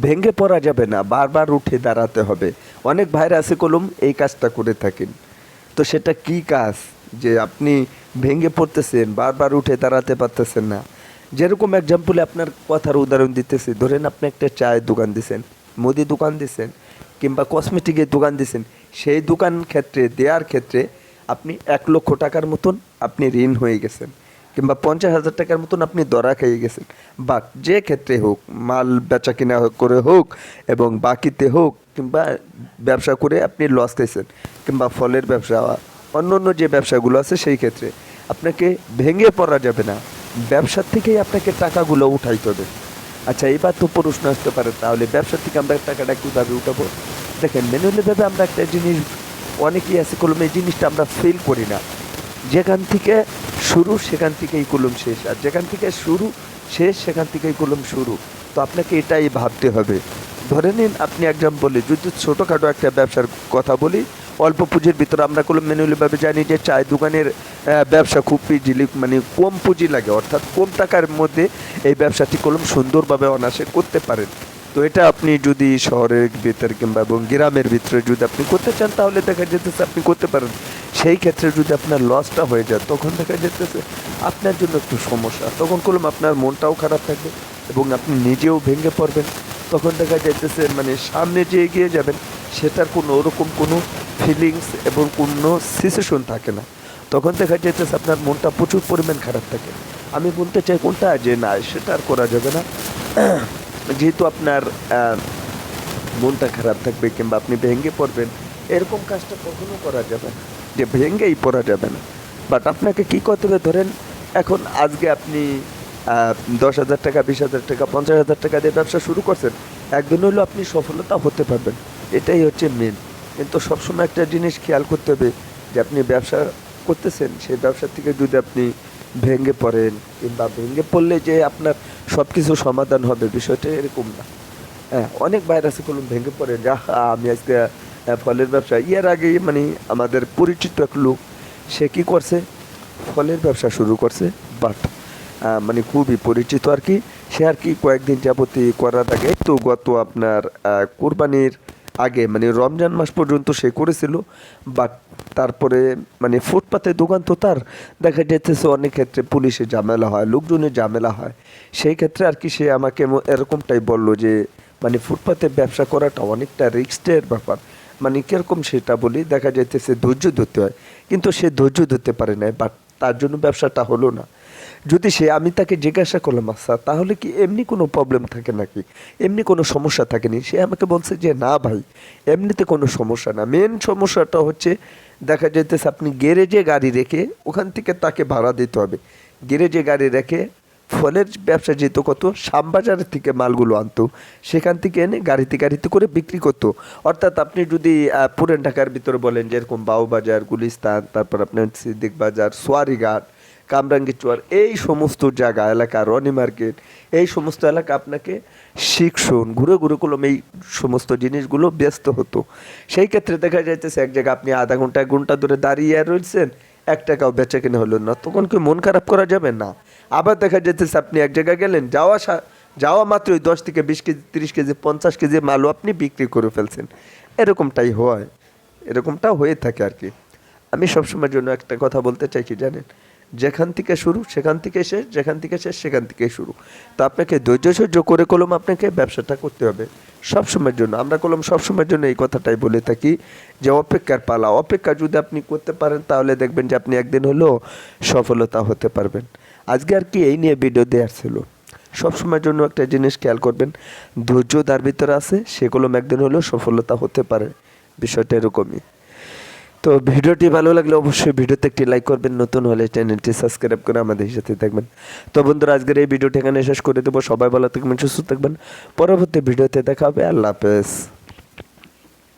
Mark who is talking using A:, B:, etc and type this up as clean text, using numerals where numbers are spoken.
A: ভেঙে পড়া যাবে না, বারবার উঠে দাঁড়াতে হবে। অনেক ভাইরা আছে কলম এই কাজটা করে থাকেন। তো সেটা কি কাজ যে আপনি ভেঙে পড়তেছেন, বারবার উঠে দাঁড়াতে পারতেছেন না? যেরকম এক্সাম্পলে আপনার কথার উদাহরণ দিতেছি, ধরেন আপনি একটা চায়ের দোকান দিছেন, মুদি দোকান দিছেন, কিংবা কসমেটিকের দোকান দিছেন। সেই দোকান ক্ষেত্রে দেওয়ার ক্ষেত্রে আপনি 1 লক্ষ টাকার মতন আপনি ঋণ হয়ে গেছেন, কিংবা 50,000 টাকার মতন আপনি ধরা খেয়ে গেছেন। বা যে ক্ষেত্রে হোক, মাল বেচা কিনা করে হোক এবং বাকিতে হোক, কিংবা ব্যবসা করে আপনি লস খাইছেন, কিংবা ফলের ব্যবসা, অন্য অন্য যে ব্যবসাগুলো আছে, সেই ক্ষেত্রে আপনাকে ভেঙে পড়া যাবে না, ব্যবসার থেকেই আপনাকে টাকাগুলো উঠাইতে হবে। আচ্ছা, এবার তো প্রশ্ন আসতে পারে, তাহলে ব্যবসা থেকে আমরা টাকাটা কীভাবে উঠাবো? দেখেন, ম্যানুয়ালিভাবে আমরা একটা জিনিস, অনেকেই আছে কলম এই জিনিসটা আমরা ফিল করি না। যেখান থেকে শুরু সেখান থেকেই কলম শেষ, আর যেখান থেকে শুরু শেষ সেখান থেকেই কলম শুরু। তো আপনাকে এটাই ভাবতে হবে। ধরে নিন আপনি এক্সাম্পলে যদি ছোটোখাটো একটা ব্যবসার কথা বলি, অল্প পুঁজির ভিতরে আমরা কলম ম্যানুয়ালিভাবে জানি যে চায়ের দোকানের ব্যবসা খুব ইজিলি, মানে কম পুঁজি লাগে, অর্থাৎ কম টাকার মধ্যে এই ব্যবসাটি কলম সুন্দরভাবে অনায়াসে করতে পারেন। তো এটা আপনি যদি শহরের ভিতরে কিংবা এবং গ্রামের ভিতরে যদি আপনি করতে চান, তাহলে দেখা যেতেছে আপনি করতে পারেন। সেই ক্ষেত্রে যদি আপনার লসটা হয়ে যায়, তখন দেখা যেতেছে আপনার জন্য একটু সমস্যা, তখন কলম আপনার মনটাও খারাপ থাকবে এবং আপনি নিজেও ভেঙে পড়বেন। তখন দেখা যাইতেছে মানে সামনে যে এগিয়ে যাবেন সেটার কোনো ওরকম কোনো ফিলিংস এবং কোনো সিচুয়েশন থাকে না। তখন দেখা যাইতেছে আপনার মনটা প্রচুর পরিমাণ খারাপ থাকে। আমি বলতে চাই কোনটা, যে না সেটা আর করা যাবে না। যেহেতু আপনার মনটা খারাপ থাকবে কিংবা আপনি ভেঙে পড়বেন, এরকম কাজটা কখনো করা যাবে না, যে ভেঙেই পড়া যাবে না। বাট আপনাকে কী করতে হবে, ধরেন এখন আজকে আপনি 10,000 টাকা, 20,000 টাকা, 50,000 টাকা দিয়ে ব্যবসা শুরু করছেন, একদিন হলেও আপনি সফলতা হতে পারবেন, এটাই হচ্ছে মেন। কিন্তু সবসময় একটা জিনিস খেয়াল করতে হবে, যে আপনি ব্যবসা করতেছেন, সেই ব্যবসা থেকে যদি আপনি ভেঙে পড়েন, কিংবা ভেঙে পড়লে যে আপনার সব কিছু সমাধান হবে, বিষয়টা এরকম না। হ্যাঁ, অনেক বাইরে আছে কলম ভেঙে পড়ে, যা আমি আজকে ফলের ব্যবসা, ইয়ার আগে মানে আমাদের পরিচিত এক লোক, সে কী করছে, ফলের ব্যবসা শুরু করছে। বাট মানে খুবই পরিচিত আর কি। সে আর কি কয়েকদিন যাবতীয় করার আগে, তো গত আপনার কোরবানির আগে মানে রমজান মাস পর্যন্ত সে করেছিল। বাট তারপরে মানে ফুটপাতের দোকান তো তার, দেখা যাচ্ছে অনেক ক্ষেত্রে পুলিশের ঝামেলা হয়, লোকজনের ঝামেলা হয়। সেই ক্ষেত্রে আর কি সে আমাকে এরকমটাই বলল যে মানে ফুটপাতে ব্যবসা করাটা অনেকটা রিস্কের ব্যাপার। মানে কীরকম সেটা বলি, দেখা যাইতেছে ধৈর্য ধরতে হয়, কিন্তু সে ধৈর্য ধরতে পারে না, বাট তার জন্য ব্যবসাটা হলো না। যদি সে, আমি তাকে জিজ্ঞাসা করলাম, আচ্ছা তাহলে কি এমনি কোনো প্রবলেম থাকে নাকি, এমনি কোনো সমস্যা থাকেনি? সে আমাকে বলছে যে না ভাই, এমনিতে কোনো সমস্যা না, মেন সমস্যাটা হচ্ছে দেখা যাইতেছে আপনি গ্যারেজে গাড়ি রেখে ওখান থেকে তাকে ভাড়া দিতে হবে। গ্যারেজে গাড়ি রেখে ফলের ব্যবসা যেত কত, শ্যামবাজারের থেকে মালগুলো আনতো, সেখান থেকে এনে গাড়িতে গাড়িতে করে বিক্রি করতো। অর্থাৎ আপনি যদি পুরান ঢাকার ভিতরে বলেন, যেরকম বাউবাজার, গুলিস্তান, তারপর আপনার সিদ্দিক বাজার, সোয়ারিঘাট, কামরাঙ্গীরচর, এই সমস্ত জায়গা এলাকা, রনি মার্কেট, এই সমস্ত এলাকা আপনাকে শিখশুন ঘুরে ঘুরে কলম এই সমস্ত জিনিসগুলো ব্যস্ত হতো। সেই ক্ষেত্রে দেখা যাইতেছে এক জায়গায় আপনি আধা ঘন্টা 1 ঘন্টা ধরে দাঁড়িয়ে রয়েছেন, 1 টাকাও বেচা কিনা হলো না, তখন কি মন খারাপ করা যাবে না? আবার দেখা যাইতেছে আপনি এক জায়গায় গেলেন, যাওয়া মাত্রই 10 থেকে 20 কেজি, 30 কেজি, 50 কেজি মালও আপনি বিক্রি করে ফেলছেন। এরকমটাই হয়, এরকমটা হয়ে থাকে আর কি। আমি সবসময়ের জন্য একটা কথা বলতে চাই, কি জানেন, যেখান থেকে শুরু সেখান থেকে শেষ, যেখান থেকে শেষ সেখান থেকে শুরু। তো আপনাকে ধৈর্য সহ্য করে কলম আপনাকে ব্যবসাটা করতে হবে সবসময়ের জন্য। আমরা কলম সবসময়ের জন্য এই কথাটাই বলে থাকি, যে অপেক্ষার পালা, অপেক্ষা যদি আপনি করতে পারেন, তাহলে দেখবেন যে আপনি একদিন হলেও সফলতা হতে পারবেন। আজকে আর কি এই নিয়ে ভিডিও দেওয়ার ছিল। সবসময়ের জন্য একটা জিনিস খেয়াল করবেন, ধৈর্য তার ভিতরে আছে, সে কলম একদিন হলেও সফলতা হতে পারে, বিষয়টা এরকমই। তো ভিডিওটি ভালো লাগলে অবশ্যই ভিডিওতে একটি লাইক করবেন, নতুন হলে চ্যানেলটি সাবস্ক্রাইব করে আমাদের সাথে থাকবেন। তো বন্ধুরা, আজকের এই ভিডিওটি এখানে শেষ করে দেবো। সবাই ভালো থাকবেন, সুস্থ থাকবেন। পরবর্তী ভিডিওতে দেখা হবে। আল্লাহ হাফেজ।